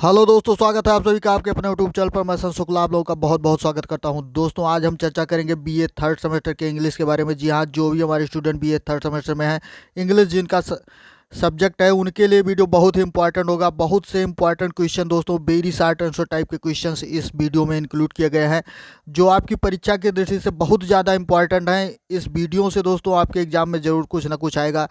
Hello दोस्तों, स्वागत है आप सभी का आपके अपने यूट्यूब चैनल पर। मैं संत शुक्ला आप लोगों का बहुत बहुत स्वागत करता हूं। दोस्तों, आज हम चर्चा करेंगे बीए थर्ड सेमेस्टर के इंग्लिश के बारे में। जी हाँ, जो भी हमारे स्टूडेंट बीए थर्ड सेमेस्टर में हैं, इंग्लिश जिनका सब्जेक्ट है, उनके लिए वीडियो बहुत ही इंपॉर्टेंट होगा। बहुत से इंपॉर्टेंट क्वेश्चन दोस्तों, वेरी शॉर्ट आंसर टाइप के क्वेश्चंस इस वीडियो में इंक्लूड किए गए हैं, जो आपकी परीक्षा की दृष्टि से बहुत ज़्यादा इंपॉर्टेंट हैं। इस वीडियो से दोस्तों आपके एग्जाम में ज़रूर कुछ ना कुछ आएगा,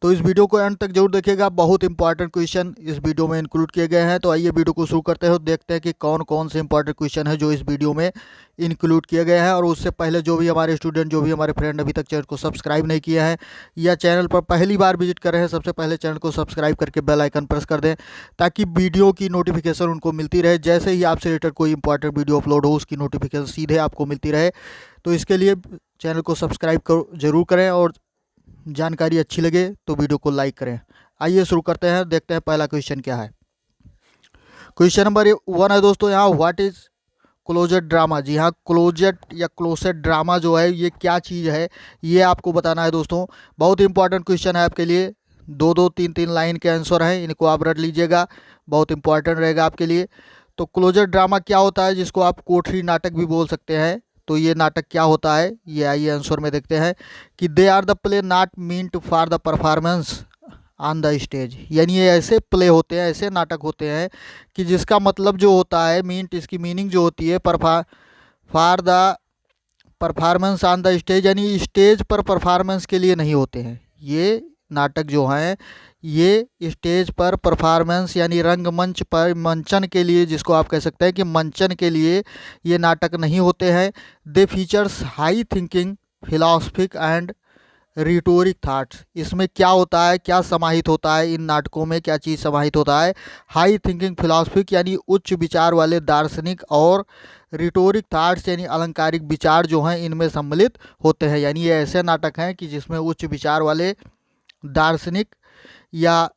तो इस वीडियो को एंड तक जरूर देखिएगा। बहुत इंपॉर्टेंट क्वेश्चन इस वीडियो में इंक्लूड किए गए हैं। तो आइए वीडियो को शुरू करते हैं, देखते हैं कि कौन कौन से इंपॉर्टेंट क्वेश्चन है जो इस वीडियो में इंक्लूड किए गए हैं। और उससे पहले जो भी हमारे स्टूडेंट, जो भी हमारे फ्रेंड अभी तक चैनल को सब्सक्राइब नहीं किए हैं या चैनल पर पहली बार विजिट कर रहे हैं, सबसे पहले चैनल को सब्सक्राइब करके बेल आइकन प्रेस कर दें, ताकि वीडियो की नोटिफिकेशन उनको मिलती रहे। जैसे ही आपसे रिलेटेड कोई इंपॉर्टेंट वीडियो अपलोड हो, उसकी नोटिफिकेशन सीधे आपको मिलती रहे। तो इसके लिए चैनल को सब्सक्राइब जरूर करें, और जानकारी अच्छी लगे तो वीडियो को लाइक करें। आइए शुरू करते हैं, देखते हैं पहला क्वेश्चन क्या है। क्वेश्चन नंबर 1 है दोस्तों यहाँ, व्हाट इज क्लोजेट ड्रामा। जी हाँ, क्लोजेट या क्लोसेट ड्रामा जो है, ये क्या चीज़ है, ये आपको बताना है दोस्तों। बहुत इंपॉर्टेंट क्वेश्चन है आपके लिए। दो दो तीन तीन लाइन के आंसर हैं, इनको आप रट लीजिएगा, बहुत इंपॉर्टेंट रहेगा आपके लिए। तो क्लोजेट ड्रामा क्या होता है, जिसको आप कोठरी नाटक भी बोल सकते हैं। तो ये नाटक क्या होता है, ये आइए आंसर में देखते हैं कि they are the play not meant for the performance on the stage. यानी ये ऐसे प्ले होते हैं, ऐसे नाटक होते हैं कि जिसका मतलब जो होता है, मीन्ट, इसकी मीनिंग जो होती है for the performance on the stage, यानी स्टेज पर परफॉर्मेंस के लिए नहीं होते हैं। ये नाटक जो हैं, ये स्टेज पर परफॉर्मेंस यानी रंगमंच पर मंचन के लिए, जिसको आप कह सकते हैं कि मंचन के लिए ये नाटक नहीं होते हैं। They features high thinking, philosophic and rhetoric thoughts. इसमें क्या होता है, क्या समाहित होता है इन नाटकों में, क्या चीज़ समाहित होता है? हाई थिंकिंग फिलॉसफिक यानी उच्च विचार वाले दार्शनिक, और रिटोरिक थाट्स यानी अलंकारिक विचार जो हैं इनमें सम्मिलित होते हैं। यानी ये ऐसे नाटक हैं कि जिसमें उच्च विचार वाले दार्शनिक या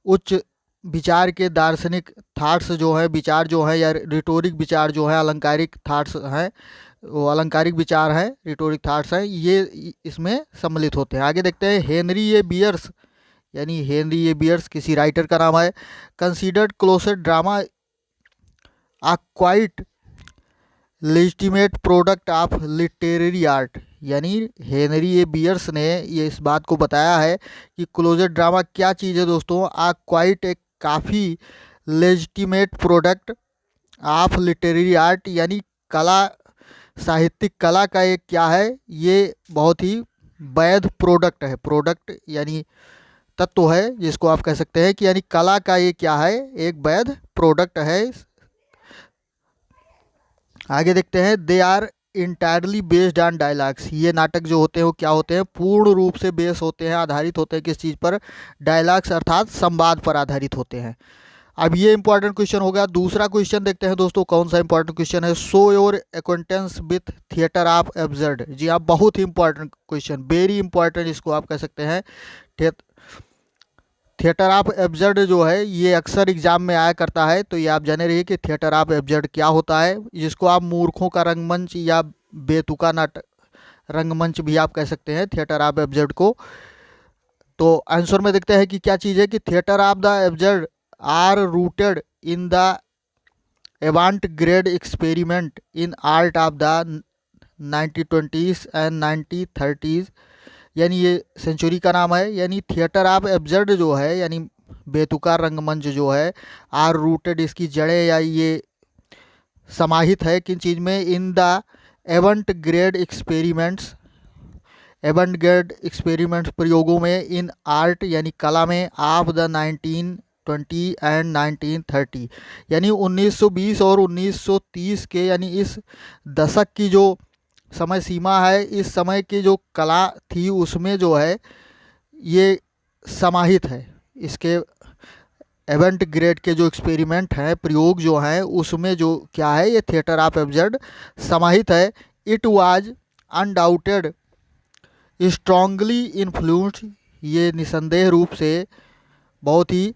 उच्च विचार के दार्शनिक थाट्स जो है, विचार जो है, या रिटोरिक विचार जो है, अलंकारिक थाट्स हैं, वो अलंकारिक विचार हैं, रिटोरिक थाट्स हैं, ये इसमें सम्मिलित होते हैं। आगे देखते हैं, हेनरी ए बियर्स, यानी हेनरी ए बियर्स किसी राइटर का नाम है। Considered closet drama a quite legitimate product of literary art. यानी हेनरी ए बियर्स ने ये इस बात को बताया है कि क्लोजेट ड्रामा क्या चीज़ है दोस्तों, आ क्वाइट एक काफ़ी legitimate product of literary art, यानी कला, साहित्यिक कला का एक क्या है, ये बहुत ही वैध प्रोडक्ट है। प्रोडक्ट यानी तत्व है, जिसको आप कह सकते हैं कि यानी कला का ये क्या है, एक वैध प्रोडक्ट है। आगे देखते हैं, they are entirely based on dialogues. ये नाटक जो होते हैं वो क्या होते हैं, पूर्ण रूप से बेस होते हैं, आधारित होते हैं किस चीज़ पर? डायलॉग्स अर्थात संवाद पर आधारित होते हैं। अब ये इंपॉर्टेंट क्वेश्चन हो गया। दूसरा क्वेश्चन देखते हैं दोस्तों, कौन सा इंपॉर्टेंट क्वेश्चन है। Show your acquaintance with theatre of absurd. जी हाँ, बहुत ही इंपॉर्टेंट क्वेश्चन, वेरी इंपॉर्टेंट इसको आप कह सकते हैं। थिएटर ऑफ एब्सर्ड जो है, ये अक्सर एग्जाम में आया करता है। तो ये आप जाने रहिए कि थिएटर ऑफ एब्सर्ड क्या होता है, जिसको आप मूर्खों का रंगमंच या बेतुका नाटक रंगमंच भी आप कह सकते हैं, थिएटर ऑफ एब्सर्ड को। तो आंसर में देखते हैं कि क्या चीज़ है कि theatre of the absurd are rooted in the avant garde experiment in art of the 1920s and 1930s। यानी ये सेंचुरी का नाम है। यानी थिएटर ऑफ एब्सर्ड जो है, यानी बेतुका रंगमंच जो है, आर रूटेड, इसकी जड़ें या ये समाहित है किन चीज़ में? In the avant garde experiments, avant garde experiments प्रयोगों में, इन आर्ट यानी कला में, ऑफ द 1920 एंड 1930, यानी 1920 और 1930 के, यानी इस दशक की जो समय सीमा है, इस समय की जो कला थी उसमें जो है ये समाहित है। इसके एवेंट ग्रेड के जो एक्सपेरिमेंट हैं, प्रयोग जो हैं, उसमें जो क्या है, ये थिएटर ऑफ एब्सर्ड समाहित है। It was undaunted strongly influenced, ये निसंदेह रूप से बहुत ही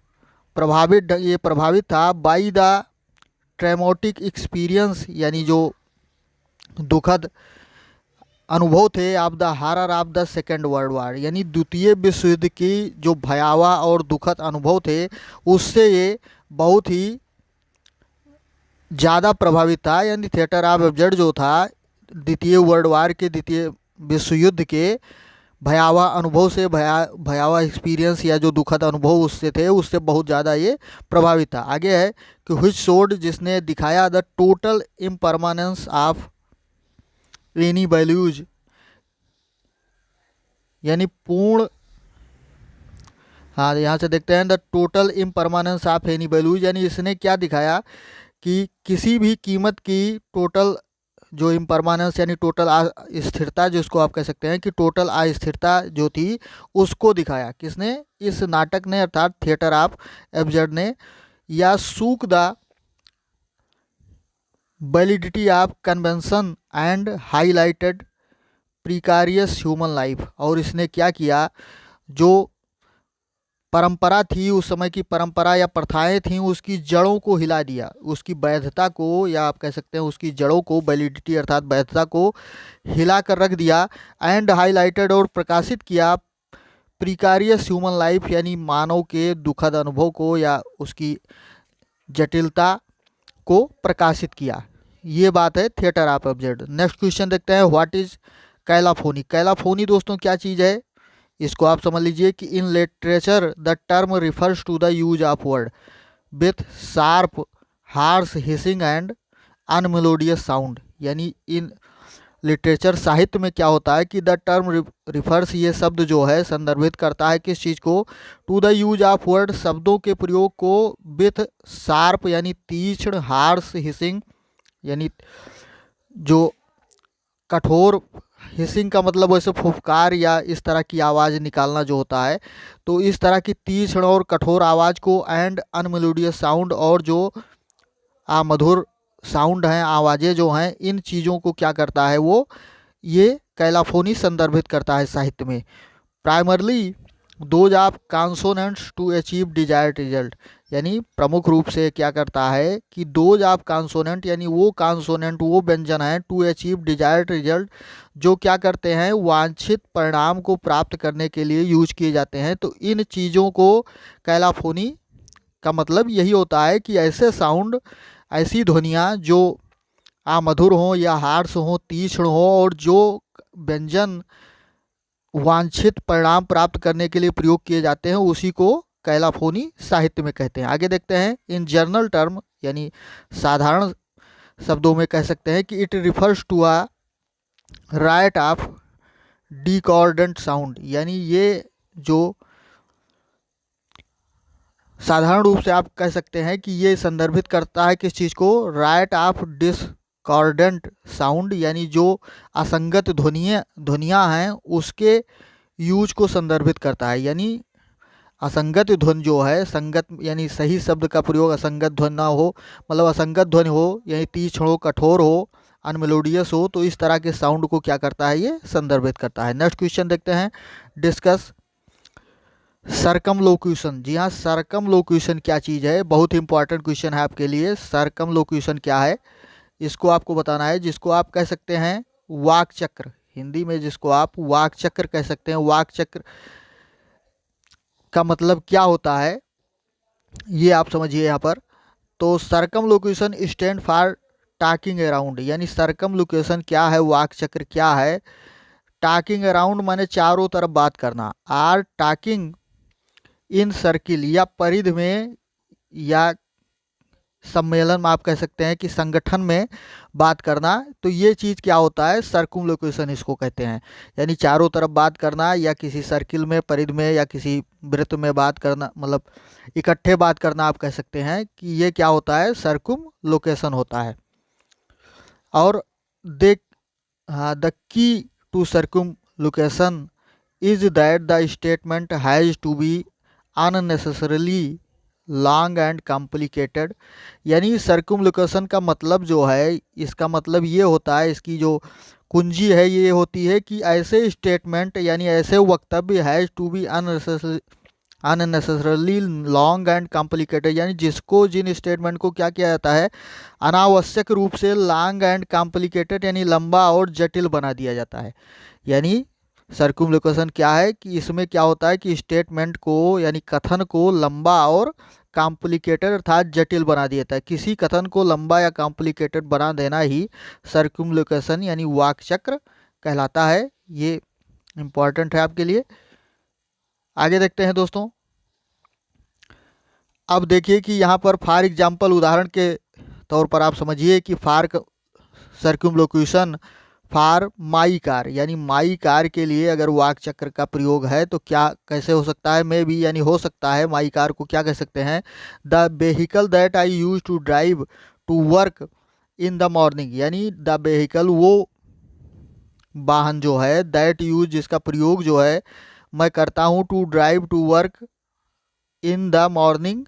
प्रभावित था, बाई द ट्रैमोटिक एक्सपीरियंस, यानी जो दुखद अनुभव थे, of the horror of the second world war, यानी द्वितीय विश्व युद्ध की जो भयावह और दुखद अनुभव थे, उससे ये बहुत ही ज़्यादा प्रभावित था, यानी थिएटर ऑफ एब्सर्ड जो था द्वितीय वर्ल्ड वार के, द्वितीय विश्व युद्ध के भयावह अनुभव से, भयावह एक्सपीरियंस या जो दुखद अनुभव उससे थे, उससे बहुत ज़्यादा ये प्रभावित था। आगे है कि व्हिच शोड, जिसने दिखाया the total impermanence of any values, यानी पूर्ण, हाँ यहाँ से देखते हैं the total impermanence of any values, यानी इसने क्या दिखाया कि किसी भी कीमत की टोटल जो इम्परमानेंस यानी टोटल अस्थिरता, जिसको आप कह सकते हैं कि टोटल अस्थिरता जो थी उसको दिखाया। किसने? इस नाटक ने, अर्थात थिएटर ऑफ एब्सर्ड ने। या shook the validity of convention and highlighted precarious human life, और इसने क्या किया, जो परंपरा थी उस समय की, परंपरा या प्रथाएं थीं, उसकी जड़ों को हिला दिया, उसकी वैधता को, या आप कह सकते हैं उसकी जड़ों को, वैलिडिटी अर्थात वैधता को हिला कर रख दिया। एंड हाईलाइटेड, और प्रकाशित किया, प्रिकारियस ह्यूमन लाइफ, यानी मानव के दुखद अनुभव को या उसकी जटिलता को प्रकाशित किया। ये बात है theatre of absurd. Next question देखते हैं, व्हाट इज कैलाफोनी। कैलाफोनी दोस्तों क्या चीज़ है, इसको आप समझ लीजिए कि in literature the term refers to the use of word with sharp harsh hissing and unmelodious sound, यानी इन लिटरेचर साहित्य में क्या होता है कि द टर्म रिफर्स, ये शब्द जो है संदर्भित करता है किस चीज़ को, to the use of word, शब्दों के प्रयोग को, विथ शार्प यानी तीक्ष्ण, हार्श हिसिंग यानी जो कठोर, हिसिंग का मतलब वैसे फुफकार या इस तरह की आवाज़ निकालना जो होता है, तो इस तरह की तीक्ष्ण और कठोर आवाज़ को, एंड अनमेलोडियस साउंड, और जो मधुर साउंड हैं, आवाज़ें जो हैं, इन चीज़ों को क्या करता है वो, ये कैलाफोनी संदर्भित करता है साहित्य में। Primarily those of consonants to achieve desired result, यानी प्रमुख रूप से क्या करता है कि दोज ऑफ कॉन्सोनेंट, यानी वो कॉन्सोनेंट, वो व्यंजन हैं, टू अचीव डिजायर्ड रिजल्ट, जो क्या करते हैं, वांछित परिणाम को प्राप्त करने के लिए यूज किए जाते हैं। तो इन चीज़ों को कैलाफोनी का मतलब यही होता है कि ऐसे साउंड, ऐसी ध्वनियाँ जो मधुर हों या हार्श हों, तीक्ष्ण हों, और जो व्यंजन वांछित परिणाम प्राप्त करने के लिए प्रयोग किए जाते हैं, उसी को कैलाफोनी साहित्य में कहते हैं। आगे देखते हैं, इन जनरल टर्म, यानी साधारण शब्दों में कह सकते हैं कि it refers to a right of discordant sound, यानी ये जो साधारण रूप से आप कह सकते हैं कि ये संदर्भित करता है किस चीज़ को, राइट ऑफ डिसकॉर्डेंट साउंड, यानी जो असंगत ध्वनियाँ हैं उसके यूज को संदर्भित करता है। यानी असंगत ध्वनि जो है, संगत यानी सही शब्द का प्रयोग, असंगत ध्वनि ना हो, मतलब असंगत ध्वनि हो, यानी तीक्ष्ण हो, कठोर हो, अनमेलोडियस हो, तो इस तरह के साउंड को क्या करता है, ये संदर्भित करता है। नेक्स्ट क्वेश्चन देखते हैं, डिस्कस सर्कमलोक्यूशन। जी हाँ, सर्कमलोक्यूशन क्या चीज़ है, बहुत इंपॉर्टेंट क्वेश्चन है आपके लिए। सर्कमलोक्यूशन क्या है, इसको आपको बताना है, जिसको आप कह सकते हैं वाक चक्र, हिंदी में जिसको आप वाक चक्र कह सकते हैं। वाक चक्र का मतलब क्या होता है, ये आप समझिए यहाँ पर। तो circumlocution stand for talking around, यानी सर्कमलोक्यूशन क्या है, वाक चक्र क्या है। टॉकिंग अराउंड माने चारों तरफ बात करना, आर टॉकिंग इन सर्किल, या परिधि में या सम्मेलन में, आप कह सकते हैं कि संगठन में बात करना। तो ये चीज़ क्या होता है, सर्कुमलोक्यूशन इसको कहते हैं। यानी चारों तरफ बात करना, या किसी सर्किल में, परिधि में, या किसी वृत्त में बात करना, मतलब इकट्ठे बात करना, आप कह सकते हैं कि ये क्या होता है, सर्कुमलोकेशन होता है। और देख, हाँ, the key to circumlocution is that the statement has to be unnecessarily long and complicated, यानी सर्कुमलोकेशन का मतलब जो है, इसका मतलब ये होता है, इसकी जो कुंजी है ये होती है कि ऐसे स्टेटमेंट यानी ऐसे वक्तव्य has to be unnecessarily long and complicated, यानी जिसको, जिन स्टेटमेंट को क्या किया जाता है, अनावश्यक रूप से लॉन्ग एंड कॉम्प्लिकेटेड यानी लंबा और जटिल बना दिया जाता है। यानी सर्क्यूमलोकेशन क्या है कि इसमें क्या होता है कि स्टेटमेंट को यानी कथन को लंबा और कॉम्प्लिकेटेड अर्थात जटिल बना दिया था। किसी कथन को लंबा या कॉम्प्लिकेटेड बना देना ही सर्क्यूमलोकेशन यानी वाक्चक्र कहलाता है। ये इंपॉर्टेंट है आपके लिए। आगे देखते हैं दोस्तों। अब देखिए कि यहाँ पर फॉर एग्जाम्पल उदाहरण के तौर पर आप समझिए कि फॉर सर्क्यूमलोकेशन फॉर माई कार यानी माई कार के लिए अगर वाक चक्र का प्रयोग है तो क्या कैसे हो सकता है, मे भी यानी हो सकता है। माई कार को क्या कह सकते हैं, the vehicle that I use to drive to work in the morning the द वेहीकल वो वाहन जो है, दैट यूज जिसका प्रयोग जो है मैं करता हूँ, to drive to work in the morning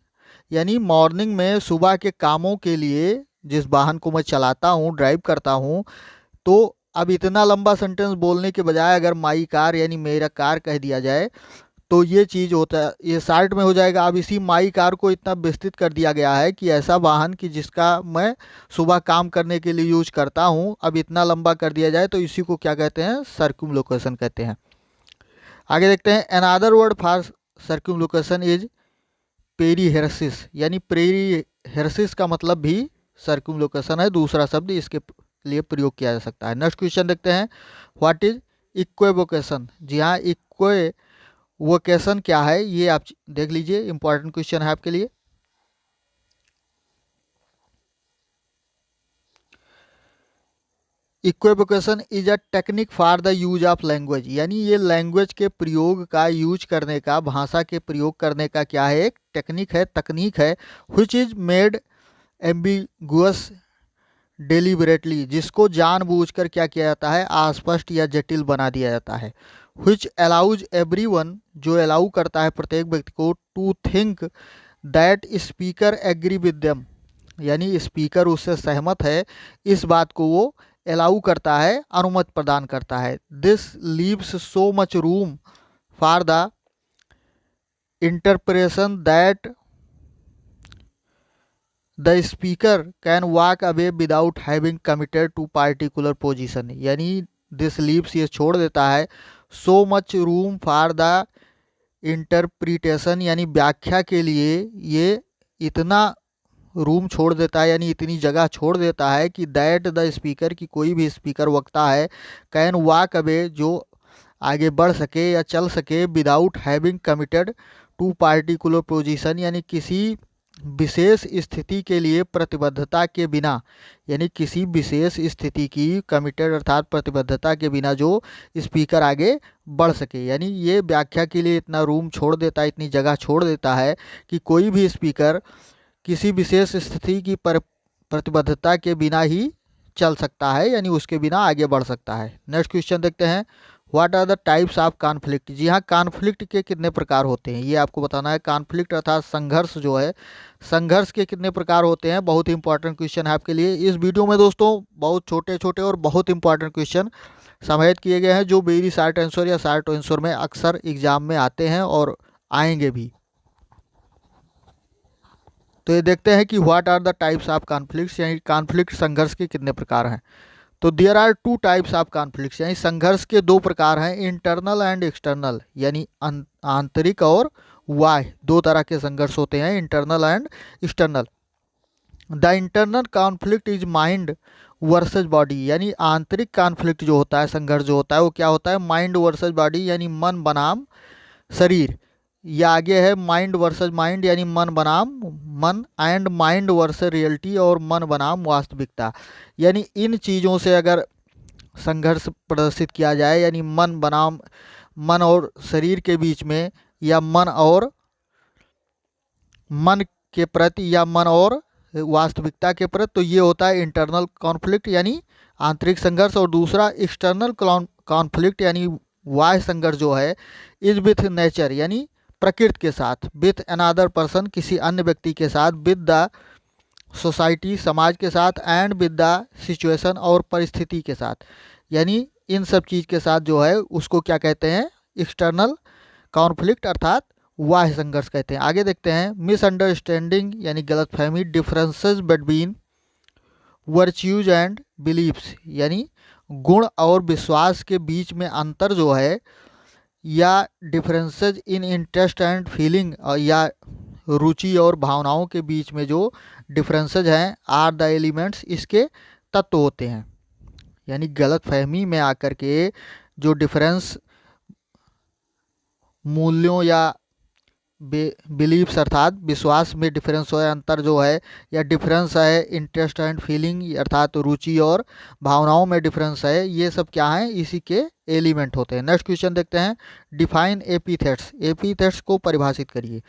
यानी मॉर्निंग में सुबह के कामों के लिए जिस वाहन को मैं चलाता हूँ ड्राइव करता हूँ। तो अब इतना लंबा सेंटेंस बोलने के बजाय अगर माई कार यानी मेरा कार कह दिया जाए तो ये चीज़ होता है, ये शार्ट में हो जाएगा। अब इसी माई कार को इतना विस्तृत कर दिया गया है कि ऐसा वाहन कि जिसका मैं सुबह काम करने के लिए यूज करता हूँ, अब इतना लंबा कर दिया जाए तो इसी को क्या कहते हैं, सर्क्यूमलोकेशन कहते हैं। आगे देखते हैं। अनदर वर्ड फॉर सर्क्यूमलोकेशन इज पेरीहेरेसिस यानी पेरीहेरेसिस का मतलब भी सर्क्यूमलोकेशन है, दूसरा शब्द इसके लिए प्रयोग किया जा सकता है। नेक्स्ट क्वेश्चन देखते हैं। What is इक्वेवोकेशन। जी हाँ, इक्वेवोकेशन क्या है ये आप देख लीजिए, इंपॉर्टेंट क्वेश्चन है आपके लिए। Equivocation is a technique for the use of language यानी ये लैंग्वेज के प्रयोग का यूज करने का, भाषा के प्रयोग करने का क्या है, एक टेक्निक है, तकनीक है। Which is made ambiguous deliberately जिसको जानबूझकर क्या किया जाता है, अस्पष्ट या जटिल बना दिया जाता है। व्हिच अलाउज एवरीवन जो अलाउ करता है प्रत्येक व्यक्ति को, to think that speaker agree with them यानी स्पीकर उससे सहमत है, इस बात को वो अलाउ करता है, अनुमति प्रदान करता है। This leaves so much room for the interpretation that the speaker can walk away without having committed to particular position यानी दिस लीव्स ये छोड़ देता है, so much room for the interpretation यानी व्याख्या के लिए ये इतना रूम छोड़ देता है यानी इतनी जगह छोड़ देता है कि दैट द स्पीकर की कोई भी स्पीकर वक्ता है, कैन वॉक अवे जो आगे बढ़ सके या चल सके, without having committed to particular position यानी किसी विशेष स्थिति के लिए प्रतिबद्धता के बिना यानी किसी विशेष स्थिति की कमिटेड अर्थात प्रतिबद्धता के बिना जो स्पीकर आगे बढ़ सके यानी ये व्याख्या के लिए इतना रूम छोड़ देता है, इतनी जगह छोड़ देता है कि कोई भी स्पीकर किसी विशेष स्थिति की प्रतिबद्धता के बिना ही चल सकता है यानी उसके बिना आगे बढ़ सकता है। नेक्स्ट क्वेश्चन देखते हैं। What are the types of conflict. जी हाँ, कॉन्फ्लिक्ट के कितने प्रकार होते हैं ये आपको बताना है। कॉन्फ्लिक्ट अर्थात संघर्ष जो है, संघर्ष के कितने प्रकार होते हैं, बहुत इंपॉर्टेंट क्वेश्चन है आपके लिए। इस वीडियो में दोस्तों बहुत छोटे छोटे और बहुत इंपॉर्टेंट क्वेश्चन समाहित किए गए हैं जो वेरी शॉर्ट आंसर या शॉर्ट आंसर में अक्सर एग्जाम में आते हैं और आएंगे भी। तो ये देखते हैं कि what are the types of conflicts यानी कॉन्फ्लिक्ट संघर्ष के कितने प्रकार हैं। तो there are two types of conflicts यानी संघर्ष के दो प्रकार हैं, इंटरनल एंड एक्सटर्नल यानी आंतरिक और बाह्य, दो तरह के संघर्ष होते हैं, internal and external. The internal conflict is mind versus body यानी आंतरिक कॉन्फ्लिक्ट जो होता है, संघर्ष जो होता है वो क्या होता है, माइंड वर्सेज बॉडी यानी मन बनाम शरीर, या आगे है माइंड वर्सेस माइंड यानी मन बनाम मन, एंड माइंड वर्सेस रियलिटी और मन बनाम वास्तविकता यानी इन चीज़ों से अगर संघर्ष प्रदर्शित किया जाए यानी मन बनाम मन और शरीर के बीच में, या मन और मन के प्रति या मन और वास्तविकता के प्रति, तो ये होता है इंटरनल कॉन्फ्लिक्ट यानी आंतरिक संघर्ष। और दूसरा एक्सटर्नल कॉन्फ्लिक्ट यानी बाह्य संघर्ष जो है, इज विथ नेचर यानी प्रकृति के साथ, विथ अनदर पर्सन किसी अन्य व्यक्ति के साथ, विद द सोसाइटी समाज के साथ, एंड विद द सिचुएशन और परिस्थिति के साथ यानी इन सब चीज़ के साथ जो है उसको क्या कहते हैं, एक्सटर्नल कॉन्फ्लिक्ट अर्थात बाह्य संघर्ष कहते हैं। आगे देखते हैं। मिसअंडरस्टैंडिंग यानी गलतफहमी, differences between virtues and beliefs यानी गुण और विश्वास के बीच में अंतर जो है, या differences in interest and feeling, या रुचि और भावनाओं के बीच में जो डिफरेंसेस हैं, आर द एलिमेंट्स, इसके तत्व होते हैं। यानी गलत फहमी में आकर के जो डिफरेंस मूल्यों या बिलीव्स अर्थात विश्वास में डिफरेंस हो, अंतर जो है, या डिफरेंस है इंटरेस्ट एंड फीलिंग अर्थात रुचि और भावनाओं में डिफरेंस है, ये सब क्या है, इसी के एलिमेंट होते हैं। नेक्स्ट क्वेश्चन देखते हैं, डिफाइन एपीथेट्स। एपीथेट्स को परिभाषित करिए।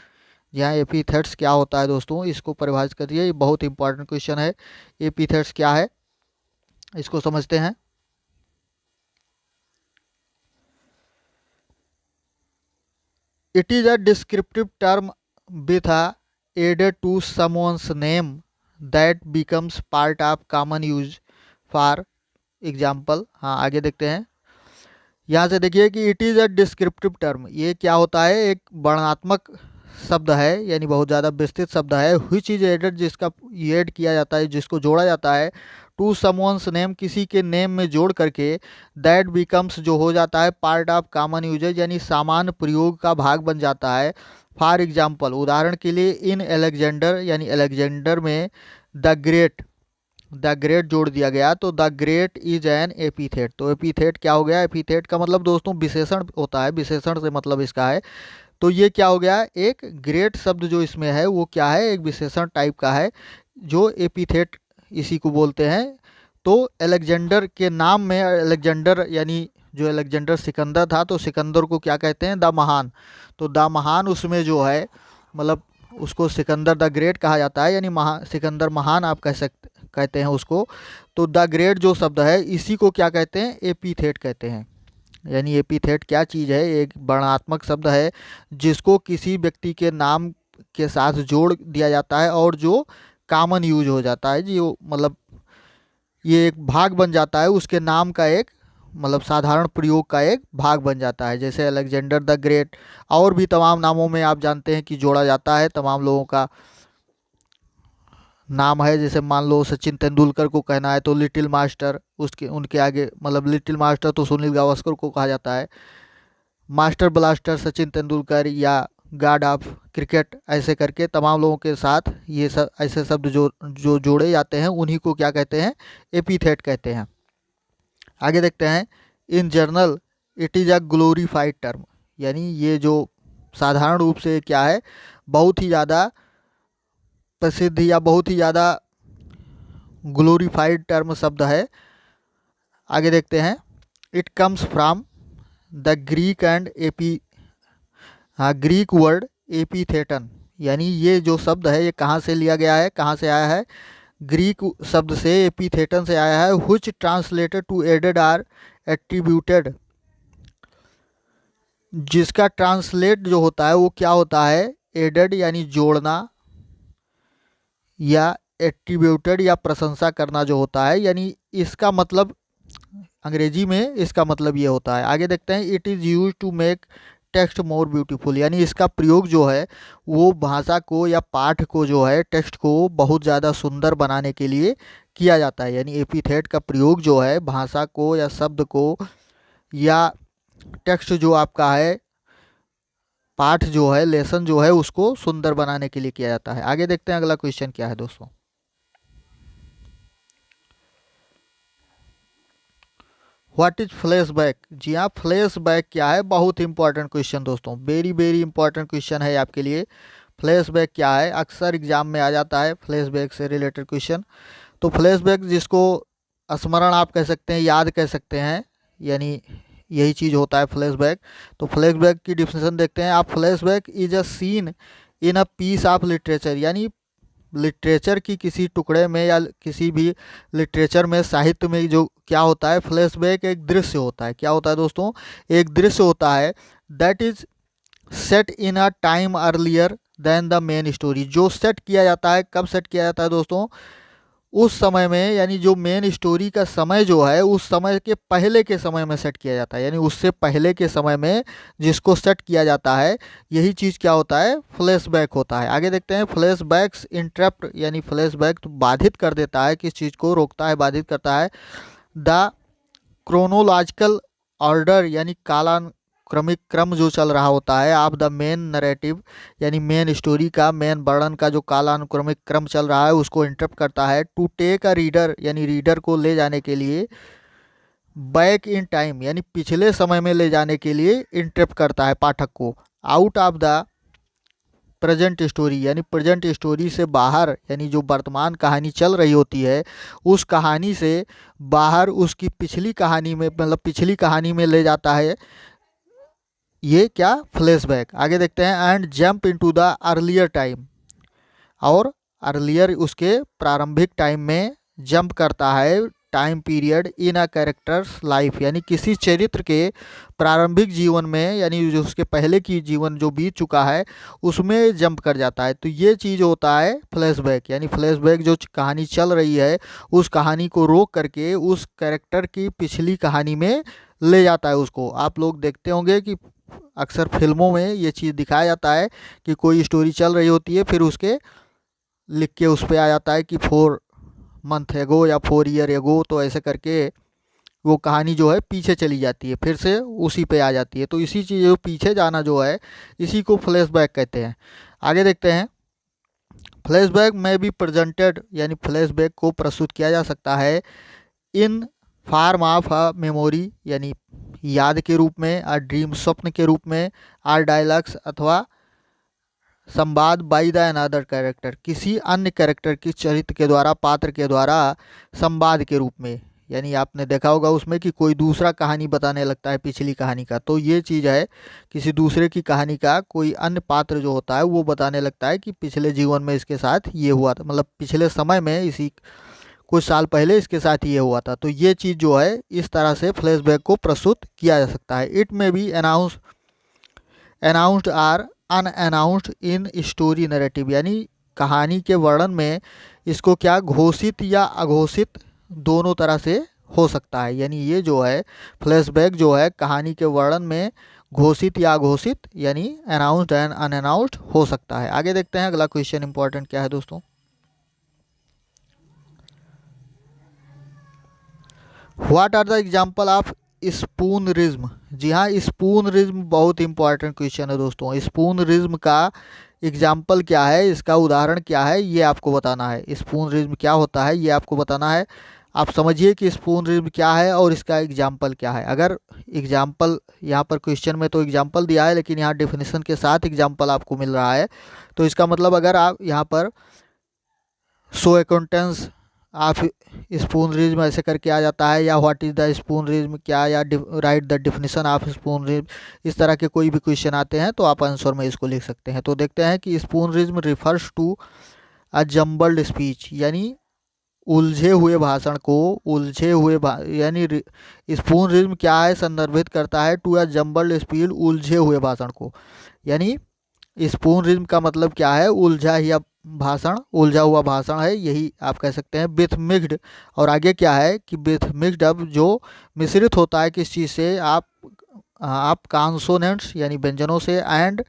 यहाँ एपीथेट्स क्या होता है दोस्तों, इसको परिभाषित करिए, ये बहुत इंपॉर्टेंट क्वेश्चन है। एपीथेट्स क्या है इसको समझते हैं। It is a descriptive term with a added to someone's name that becomes part of common use. For example, हाँ आगे देखते हैं। यहाँ से देखिए कि it is a descriptive term, ये क्या होता है, एक वर्णनात्मक शब्द है, यानी बहुत ज़्यादा विस्तृत शब्द है। व्हिच इज एडेड, जिसका ऐड किया जाता है, जिसको जोड़ा जाता है, टू समवंस नेम, किसी के नेम में जोड़ करके, दैट बिकम्स, जो हो जाता है, पार्ट ऑफ कॉमन यूजेज, यानी सामान्य प्रयोग का भाग बन जाता है। फॉर एग्जाम्पल, उदाहरण के लिए, इन एलेक्जेंडर, यानी एलेक्जेंडर में द ग्रेट जोड़ दिया गया, तो the great is an epithet. तो एपीथेट क्या हो गया, एपीथेट का मतलब दोस्तों विशेषण होता है, विशेषण से मतलब इसका है। तो ये क्या हो गया, एक ग्रेट शब्द जो इसमें है वो क्या है, एक विशेषण टाइप का है, जो एपीथेट इसी को बोलते हैं। तो अलेक्जेंडर के नाम में, अलेक्जेंडर यानी जो अलेक्जेंडर सिकंदर था, तो सिकंदर को क्या कहते हैं, द महान। तो द महान उसमें जो है, मतलब उसको सिकंदर द ग्रेट कहा जाता है, यानी सिकंदर महान आप कहते हैं उसको। तो द ग्रेट जो शब्द है, इसी को क्या कहते हैं, एपीथेट कहते हैं। यानी एपीथेट क्या चीज़ है, एक वर्णनात्मक शब्द है जिसको किसी व्यक्ति के नाम के साथ जोड़ दिया जाता है और जो कॉमन यूज हो जाता है, जो मतलब ये एक भाग बन जाता है, उसके नाम का एक मतलब साधारण प्रयोग का एक भाग बन जाता है। जैसे अलेक्जेंडर द ग्रेट, और भी तमाम नामों में आप जानते हैं कि जोड़ा जाता है, तमाम लोगों का नाम है। जैसे मान लो सचिन तेंदुलकर को कहना है तो लिटिल मास्टर, उसके उनके आगे मतलब लिटिल मास्टर तो सुनील गावस्कर को कहा जाता है, मास्टर ब्लास्टर सचिन तेंदुलकर, या गॉड ऑफ क्रिकेट, ऐसे करके तमाम लोगों के साथ ये सब ऐसे शब्द जो जो जोड़े जाते हैं, उन्हीं को क्या कहते हैं, एपीथेट कहते हैं। आगे देखते हैं, in general it is a glorified term, यानी ये जो साधारण रूप से क्या है, बहुत ही ज़्यादा प्रसिद्ध या बहुत ही ज़्यादा ग्लोरीफाइड टर्म शब्द है। आगे देखते हैं, it comes from the Greek and Greek word epitheton, यानी ये जो शब्द है ये कहाँ से लिया गया है, कहाँ से आया है, ग्रीक शब्द से, एपीथेटन से आया है। Which translated to added or attributed, जिसका ट्रांसलेट जो होता है वो क्या होता है, एडेड यानी जोड़ना, या एट्रीब्यूटेड या प्रशंसा करना जो होता है, यानी इसका मतलब अंग्रेजी में इसका मतलब ये होता है। आगे देखते हैं, it is use to make text more beautiful, यानी इसका प्रयोग जो है वो भाषा को या पाठ को जो है, टेक्स्ट को बहुत ज़्यादा सुंदर बनाने के लिए किया जाता है। यानी एपीथेट का प्रयोग जो है भाषा को या शब्द को या टेक्स्ट जो आपका है, पाठ जो है, लेसन जो है, उसको सुंदर बनाने के लिए किया जाता है। आगे देखते हैं अगला क्वेश्चन क्या है दोस्तों। व्हाट इज फ्लैशबैक, जी हाँ, फ्लैशबैक क्या है, बहुत इंपॉर्टेंट क्वेश्चन दोस्तों, वेरी वेरी इंपॉर्टेंट क्वेश्चन है आपके लिए। फ्लैशबैक क्या है, अक्सर एग्जाम में आ जाता है फ्लैशबैक से रिलेटेड क्वेश्चन। तो फ्लैशबैक जिसको स्मरण आप कह सकते हैं, याद कह सकते हैं, यानी यही चीज़ होता है फ्लैशबैक। तो फ्लैशबैक की डिफिनेशन देखते हैं आप। Flashback is a scene in a piece of literature, यानी लिटरेचर की किसी टुकड़े में या किसी भी लिटरेचर में, साहित्य में जो क्या होता है, फ्लैशबैक एक दृश्य होता है। क्या होता है दोस्तों, एक दृश्य होता है, that is set in a time earlier than the main story, जो सेट किया जाता है, कब सेट किया जाता है दोस्तों, उस समय में, यानी जो मेन स्टोरी का समय जो है उस समय के पहले के समय में सेट किया जाता है, यानी उससे पहले के समय में जिसको सेट किया जाता है, यही चीज़ क्या होता है, फ्लैशबैक होता है। आगे देखते हैं, फ्लैशबैक्स इंटरप्ट, यानी फ्लैशबैक तो बाधित कर देता है, किस चीज़ को रोकता है, बाधित करता है, द क्रोनोलॉजिकल ऑर्डर यानी कालानुक्रमिक क्रम जो चल रहा होता है ऑफ द मेन नरेटिव, यानी मेन स्टोरी का, मेन वर्णन का जो कालानुक्रमिक क्रम चल रहा है उसको इंटरप्ट करता है। टू टेक अ रीडर यानी रीडर को ले जाने के लिए, बैक इन टाइम यानी पिछले समय में ले जाने के लिए इंटरप्ट करता है पाठक को। Out of the present story यानी प्रेजेंट स्टोरी से बाहर, यानी जो वर्तमान कहानी चल रही होती है उस कहानी से बाहर उसकी पिछली कहानी में, मतलब पिछली कहानी में ले जाता है। ये क्या, फ्लैशबैक। आगे देखते हैं। And jump into the earlier time, और अर्लियर उसके प्रारंभिक टाइम में जंप करता है, time period in a characters life, यानी किसी चरित्र के प्रारंभिक जीवन में, यानी जो उसके पहले की जीवन जो बीत चुका है उसमें जंप कर जाता है। तो ये चीज़ होता है फ्लैशबैक, यानी फ्लैशबैक जो कहानी चल रही है उस कहानी को रोक करके उस कैरेक्टर की पिछली कहानी में ले जाता है उसको। आप लोग देखते होंगे कि अक्सर फिल्मों में ये चीज़ दिखाया जाता है कि कोई स्टोरी चल रही होती है, फिर उसके लिख के उस पर आ जाता है कि 4 मंथ एगो या 4 ईयर एगो, तो ऐसे करके वो कहानी जो है पीछे चली जाती है, फिर से उसी पे आ जाती है। तो इसी चीज़ को पीछे जाना जो है इसी को फ्लैशबैक कहते हैं। आगे देखते हैं। फ्लैशबैक में भी प्रेजेंटेड, यानी फ्लैशबैक को प्रस्तुत किया जा सकता है in form of a memory, यानी याद के रूप में, आ ड्रीम स्वप्न के रूप में, आर डायलॉग्स अथवा संवाद बाई द अनदर कैरेक्टर, किसी अन्य कैरेक्टर की चरित्र के द्वारा, पात्र के द्वारा संवाद के रूप में। यानी आपने देखा होगा उसमें कि कोई दूसरा कहानी बताने लगता है पिछली कहानी का, तो ये चीज़ है किसी दूसरे की कहानी का कोई अन्य पात्र जो होता है वो बताने लगता है कि पिछले जीवन में इसके साथ ये हुआ था, मतलब पिछले समय में इसी कुछ साल पहले इसके साथ ये हुआ था। तो ये चीज़ जो है इस तरह से फ्लैशबैक को प्रस्तुत किया जा सकता है। It may be announced or unannounced in story narrative, यानी कहानी के वर्णन में इसको क्या घोषित या अघोषित दोनों तरह से हो सकता है। यानी ये जो है फ्लैशबैक जो है कहानी के वर्णन में घोषित या अघोषित, यानी अनाउंस्ड एंड अनअनाउंस्ड हो सकता है। आगे देखते हैं अगला क्वेश्चन इंपॉर्टेंट क्या है दोस्तों। What are the example of spoonerism. जी हाँ, स्पूनरिज्म बहुत इंपॉर्टेंट क्वेश्चन है दोस्तों। स्पूनरिज्म का एग्जाम्पल क्या है, इसका उदाहरण क्या है, ये आपको बताना है। स्पूनरिज्म क्या होता है ये आपको बताना है। आप समझिए कि स्पूनरिज्म क्या है और इसका एग्जाम्पल क्या है। अगर एग्जाम्पल यहाँ पर क्वेश्चन में तो एग्जाम्पल दिया है, लेकिन यहाँ डेफिनेशन के साथ एग्जाम्पल आपको मिल रहा है, तो इसका मतलब अगर आप यहाँ पर सो अकाउंटेंस आप स्पूनरिज्म ऐसे करके आ जाता है, या व्हाट इज़ द स्पूनरिज्म क्या, या राइट द डिफिनेशन ऑफ स्पूनरिज्म, इस तरह के कोई भी क्वेश्चन आते हैं तो आप आंसर में इसको लिख सकते हैं। तो देखते हैं कि spoonerism refers to a jumbled speech, यानी उलझे हुए भाषण को, यानी स्पूनरिज्म क्या है, संदर्भित करता है टू अ जम्बल्ड स्पीच, उलझे हुए भाषण को। यानी स्पूनरिज्म का मतलब क्या है, उलझा या भाषण, उलझा हुआ भाषण है, यही आप कह सकते हैं। विथ मिक्स्ड, और आगे क्या है कि विथ मिक्स्ड अब जो मिश्रित होता है किस चीज़ से, आप कॉन्सोनेंट्स यानी व्यंजनों से, and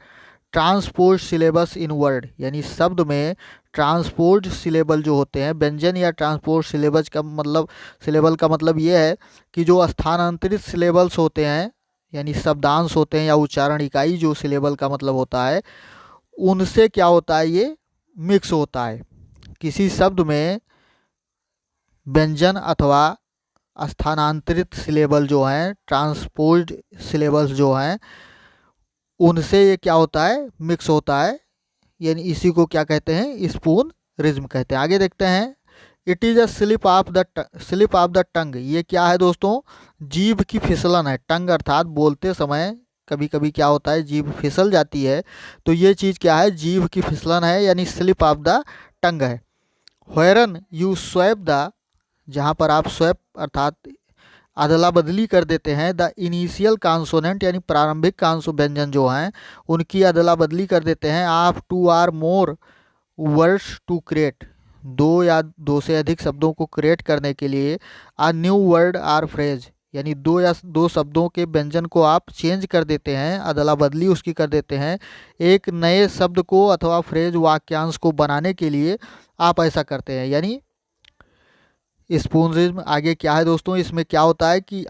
transpose syllabus in word, यानी शब्द में ट्रांसपोज सिलेबल जो होते हैं, व्यंजन या ट्रांसपोज सिलेबस का मतलब, सिलेबल का मतलब ये है कि जो स्थानांतरित सिलेबल्स होते हैं, यानी शब्दांश होते हैं या उच्चारण इकाई जो सिलेबल का मतलब होता है, उनसे क्या होता है, ये मिक्स होता है। किसी शब्द में व्यंजन अथवा स्थानांतरित सिलेबल जो हैं, ट्रांसपोज्ड सिलेबल्स जो हैं, उनसे ये क्या होता है, मिक्स होता है, यानी इसी को क्या कहते हैं, स्पूनरिज्म कहते हैं। आगे देखते हैं। It is a slip of the tongue, ये क्या है दोस्तों, जीभ की फिसलन है। टंग अर्थात बोलते समय कभी कभी क्या होता है, जीभ फिसल जाती है, तो ये चीज़ क्या है, जीभ की फिसलन है, यानी स्लिप ऑफ द टंग है। व्हेरन यू स्वैप द, जहाँ पर आप स्वैप अर्थात अदला बदली कर देते हैं, द इनिशियल कॉन्सोनेंट यानी प्रारंभिक कांसो व्यंजन जो हैं उनकी अदला बदली कर देते हैं, of 2 or more words to create, 2 या 2 से अधिक शब्दों को क्रिएट करने के लिए, a new word or phrase, यानी 2 या 2 शब्दों के व्यंजन को आप चेंज कर देते हैं, अदला बदली उसकी कर देते हैं, एक नए शब्द को अथवा फ्रेज वाक्यांश को बनाने के लिए आप ऐसा करते हैं। यानी स्पूनरिज्म आगे क्या है दोस्तों, इसमें क्या होता है कि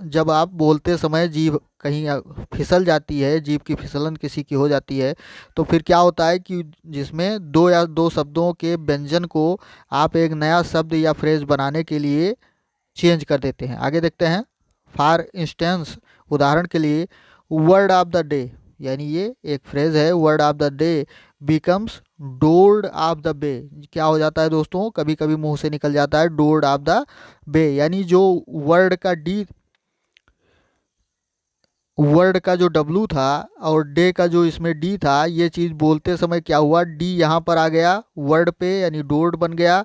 जब आप बोलते समय जीभ कहीं फिसल जाती है, जीभ की फिसलन किसी की हो जाती है, तो फिर क्या होता है कि जिसमें दो या दो शब्दों के व्यंजन को आप एक नया शब्द या फ्रेज बनाने के लिए चेंज कर देते हैं। आगे देखते हैं। फॉर इंस्टेंस, उदाहरण के लिए, वर्ड ऑफ द डे, यानी ये एक फ्रेज है, word of the day becomes dord of the bay. क्या हो जाता है दोस्तों, कभी कभी मुंह से निकल जाता है डोर्ड ऑफ द बे, यानी जो वर्ड का डी, वर्ड का जो डब्लू था और डे का जो इसमें डी था, ये चीज़ बोलते समय क्या हुआ, डी यहाँ पर आ गया वर्ड पे, यानी डोर्ड बन गया,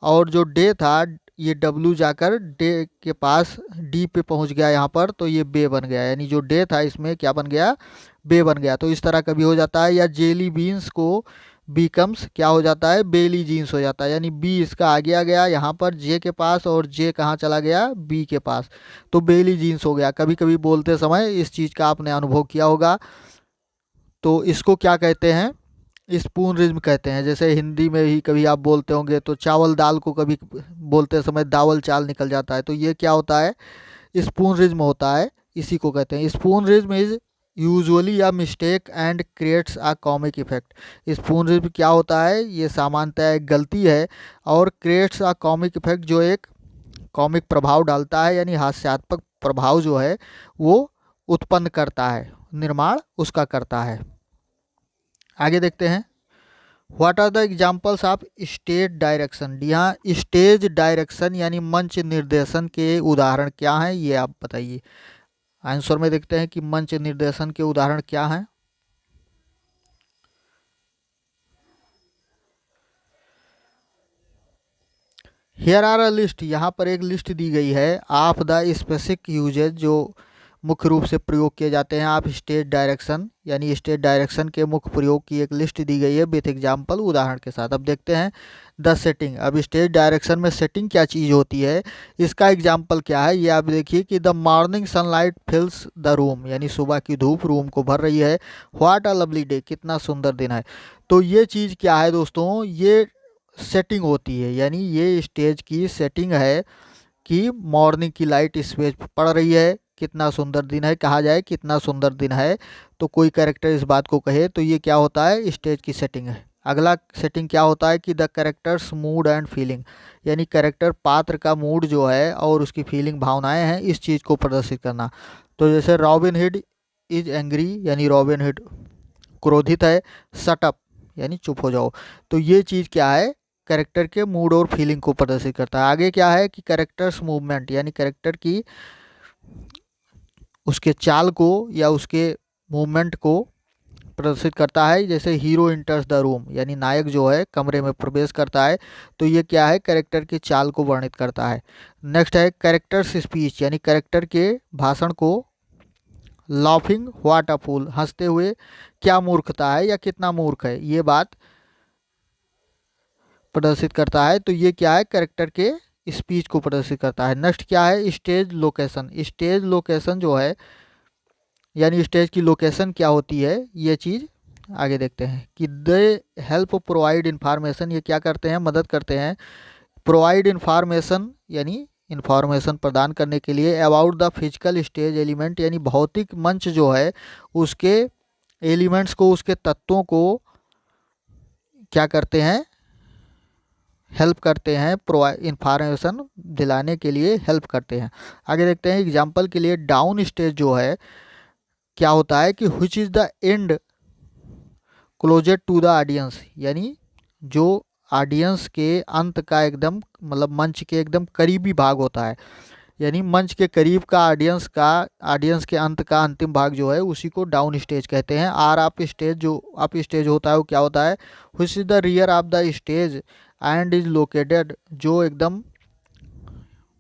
और जो डे था ये डब्लू जाकर डे के पास डी पे पहुँच गया यहाँ पर, तो ये बे बन गया, यानी जो डे था इसमें क्या बन गया, बे बन गया। तो इस तरह कभी हो जाता है। या जेली बीन्स को बीकम्स क्या हो जाता है, बेली जीन्स हो जाता है, यानी बी इसका आगे आ गया यहाँ पर जे के पास, और जे कहाँ चला गया, बी के पास, तो बेली जीन्स हो गया। कभी कभी बोलते समय इस चीज़ का आपने अनुभव किया होगा। तो इसको क्या कहते हैं, स्पूनरिज्म कहते हैं। जैसे हिंदी में ही कभी आप बोलते होंगे तो चावल दाल को कभी बोलते समय दावल चाल निकल जाता है, तो ये क्या होता है, स्पूनरिज्म होता है, इसी को कहते हैं। Spoonerism is usually a mistake and creates a comic effect. Spoonerism क्या होता है, ये सामान्यतः एक गलती है और क्रिएट्स अ कॉमिक इफेक्ट, जो एक कॉमिक प्रभाव डालता है, यानी हास्यात्मक प्रभाव जो है वो उत्पन्न करता है, निर्माण उसका करता है। आगे देखते हैं। What are the examples of stage direction. यहाँ स्टेज डायरेक्शन यानी मंच निर्देशन के उदाहरण क्या हैं, ये आप बताइए। आंसर में देखते हैं कि मंच निर्देशन के उदाहरण क्या हैं। हियर आर अ लिस्ट, यहाँ पर एक लिस्ट दी गई है ऑफ द स्पेसिफिक यूजेज, जो मुख्य रूप से प्रयोग किए जाते हैं आप स्टेज डायरेक्शन, यानी स्टेज डायरेक्शन के मुख्य प्रयोग की एक लिस्ट दी गई है विथ एग्जाम्पल, उदाहरण के साथ। अब देखते हैं द सेटिंग। अब स्टेज डायरेक्शन में सेटिंग क्या चीज़ होती है, इसका एग्जाम्पल क्या है, ये आप देखिए कि the morning sunlight फिल्स the room, यानी सुबह की धूप रूम को भर रही है। व्हाट अ लवली डे, कितना सुंदर दिन है। तो ये चीज़ क्या है दोस्तों, ये सेटिंग होती है, यानी ये स्टेज की सेटिंग है कि मॉर्निंग की लाइट इस पेज पर पड़ रही है, कितना सुंदर दिन है, कहा जाए कितना सुंदर दिन है, तो कोई कैरेक्टर इस बात को कहे, तो ये क्या होता है, स्टेज की सेटिंग है। अगला सेटिंग क्या होता है कि the characters mood and feeling, यानी कैरेक्टर पात्र का मूड जो है और उसकी फीलिंग भावनाएं हैं, इस चीज़ को प्रदर्शित करना। तो जैसे रॉबिन हुड इज एंग्री, यानी रॉबिन हुड क्रोधित है, शट अप यानी चुप हो जाओ। तो ये चीज़ क्या है, कैरेक्टर के मूड और फीलिंग को प्रदर्शित करता है। आगे क्या है कि कैरेक्टर्स मूवमेंट, यानी कैरेक्टर की उसके चाल को या उसके मूवमेंट को प्रदर्शित करता है। जैसे हीरो इंटर्स द रूम, यानी नायक जो है कमरे में प्रवेश करता है, तो ये क्या है, कैरेक्टर की चाल को वर्णित करता है। नेक्स्ट है कैरेक्टर्स स्पीच, यानी कैरेक्टर के भाषण को। लाफिंग व्हाट अ फूल, हंसते हुए क्या मूर्खता है या कितना मूर्ख है, ये बात प्रदर्शित करता है। तो ये क्या है, कैरेक्टर के स्पीच को प्रदर्शित करता है। नेक्स्ट क्या है, स्टेज लोकेशन। स्टेज लोकेशन जो है, यानी स्टेज की लोकेशन क्या होती है, ये चीज़ आगे देखते हैं कि दे हेल्प प्रोवाइड इंफॉर्मेशन, ये क्या करते हैं, मदद करते हैं। प्रोवाइड इंफॉर्मेशन यानी इंफॉर्मेशन प्रदान करने के लिए about the physical stage element, यानी भौतिक मंच जो है उसके एलिमेंट्स को, उसके तत्वों को क्या करते हैं, हेल्प करते हैं, प्रोवाइड इंफॉर्मेशन दिलाने के लिए हेल्प करते हैं। आगे देखते हैं एग्जांपल के लिए डाउन स्टेज जो है क्या होता है कि which is the end closer to the audience, यानी जो ऑडियंस के अंत का एकदम, मतलब मंच के एकदम करीबी भाग होता है, यानी मंच के करीब का ऑडियंस के अंत का अंतिम भाग जो है उसी को डाउन स्टेज कहते हैं। आर अप स्टेज, जो अप स्टेज होता है वो क्या होता है, which is the rear of the stage and is located, जो एकदम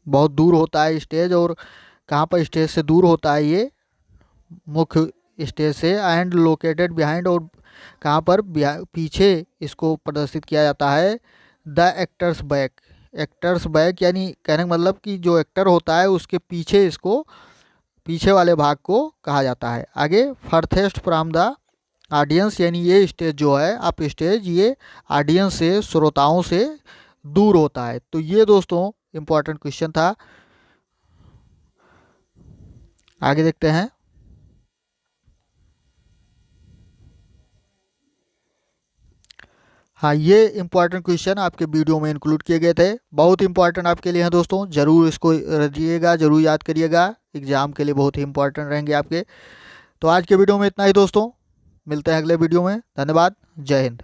बहुत दूर होता है स्टेज, और कहाँ पर स्टेज से दूर होता है ये, मुख्य स्टेज से, एंड लोकेटेड बिहाइंड, और कहाँ पर पीछे इसको प्रदर्शित किया जाता है। The actors back, actors back यानी कहने का मतलब कि जो एक्टर होता है उसके पीछे, इसको पीछे वाले भाग को कहा जाता है। आगे फर्थेस्ट फ्रॉम द ऑडियंस, यानी ये स्टेज जो है अप स्टेज, ये ऑडियंस से, श्रोताओं से दूर होता है। तो ये दोस्तों इम्पोर्टेंट क्वेश्चन था। आगे देखते हैं। हाँ, ये इम्पोर्टेंट क्वेश्चन आपके वीडियो में इंक्लूड किए गए थे, बहुत इंपॉर्टेंट आपके लिए हैं दोस्तों, जरूर इसको रजिएगा, जरूर याद करिएगा, एग्जाम के लिए बहुत ही इंपॉर्टेंट रहेंगे आपके। तो आज के वीडियो में इतना ही दोस्तों, मिलते हैं अगले वीडियो में। धन्यवाद, जय हिंद।